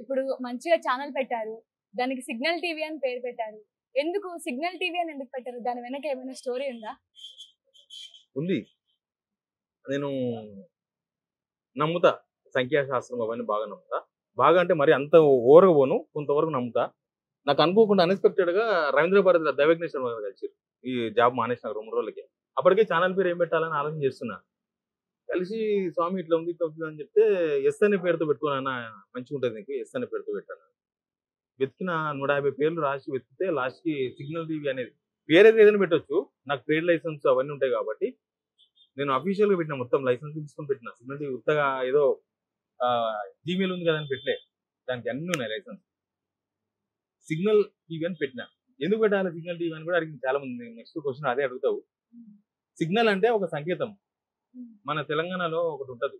ఇప్పుడు మంచిగా ఛానల్ పెట్టారు. దానికి సిగ్నల్ టీవీ అని పేరు పెట్టారు. ఎందుకు సిగ్నల్ టీవీ అని ఎందుకు పెట్టారు? దాని వెనక ఏమైనా స్టోరీ ఉందా? ఉంది. నేను నమ్ముతా. సంఖ్యాశాస్త్రం అవన్నీ బాగా నమ్ముతా. బాగా అంటే మరి అంత ఓవర్‌గా పోను. కొంతవరకు నమ్ముతా. నాకు అనుకోకుండా అన్‌ఎక్స్‌పెక్టెడ్‌గా రవీంద్ర భారతిలో దైవజ్ఞ శర్మ గారు కలిసిర్రు. ఈ జాబ్ మానేసిన 2, 3 రోజులకే. అప్పటికే ఛానల్ పేరు ఏం పెట్టాలని ఆలోచన చేస్తున్నా. కలిసి స్వామి ఇట్లా ఉంది, ఇట్లా ఉంది అని చెప్తే ఎస్ అనే పేరుతో పెట్టుకో నాన్న మంచిగుంటది నీకు. ఎస్ అనే పేరుతో పెట్టాను. వెతికిన 150 పేర్లు రాసి వెతికితే లాస్ట్‌కి సిగ్నల్ టీవీ అనేది పేరైతే ఏదైనా పెట్టొచ్చు. నాకు ట్రేడ్ లైసెన్స్ అవన్నీ ఉంటాయి కాబట్టి నేను అఫీషియల్‌గా పెట్టిన మొత్తం లైసెన్స్ తీసుకొని పెట్టిన. సిగ్నల్ టీవీ ఉత్తగా ఏదో జీమెయిల్ ఉంది కదా అని పెట్టలే. దానికి అన్నీ ఉన్నాయి లైసెన్స్. సిగ్నల్ టీవీ అని పెట్టిన. ఎందుకు పెట్టాలి సిగ్నల్ టీవీ అని కూడా అడిగింది చాలా మంది. నెక్స్ట్ క్వెషన్ అదే అడుగుతావు. సిగ్నల్ అంటే ఒక సంకేతం. మన తెలంగాణలో ఒకటి ఉంటది.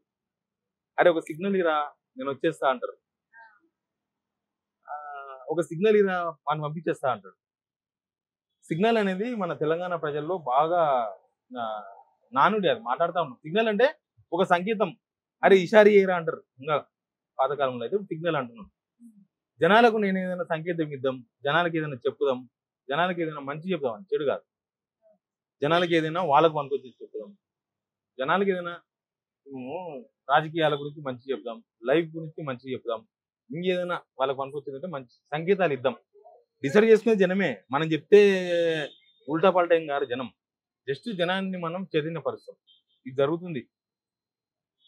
అరే ఒక సిగ్నల్ ఇరా నేను వచ్చేస్తా అంటారు. ఒక సిగ్నల్ ఇరా వాడిని పంపించేస్తా అంటాడు. సిగ్నల్ అనేది మన తెలంగాణ ప్రజల్లో బాగా నానుడి, అది మాట్లాడుతూ ఉంటాం. సిగ్నల్ అంటే ఒక సంకేతం. అరే ఇషారి ఏరా అంటారు. ఇంకా పాతకాలంలో అయితే సిగ్నల్ అంటున్నాం. జనాలకు నేను ఏదైనా సంకేతం ఇద్దాం, జనాలకు ఏదైనా చెప్పుదాం, జనాలకు ఏదైనా మంచి చెప్దాం అని, చెడు కాదు. జనాలకి ఏదైనా వాళ్ళకు పనికొచ్చి చెప్పుదాం, జనాలకి ఏదైనా రాజకీయాల గురించి మంచి చెప్దాం, లైఫ్ గురించి మంచి చెప్దాం, ఇంకేదైనా వాళ్ళకి పనికొచ్చిందంటే మంచి సంకేతాలు ఇద్దాం. డిసైడ్ చేసుకునే జనమే. మనం చెప్తే ఉల్టా పల్టా ఏం కాదు జనం. జస్ట్ జనాన్ని మనం చైతన్యపరుస్తాం. ఇది జరుగుతుంది,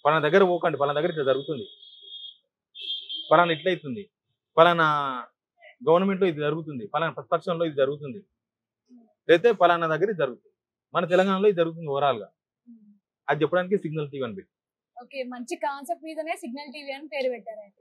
పలానా దగ్గర పోకండి, పలానా దగ్గర ఇట్లా జరుగుతుంది, పలానా ఇట్లా అవుతుంది, పలానా గవర్నమెంట్లో ఇది జరుగుతుంది, పలానా ప్రతిపక్షంలో ఇది జరుగుతుంది, అయితే పలానా దగ్గర ఇది జరుగుతుంది, మన తెలంగాణలో ఇది జరుగుతుంది ఓవరాల్ గా. అది చెప్పడానికి సిగ్నల్ టీవీ అని పెట్టి. ఓకే, మంచి కాన్సెప్ట్ మీదనే సిగ్నల్ టీవీ అని పేరు పెట్టారు.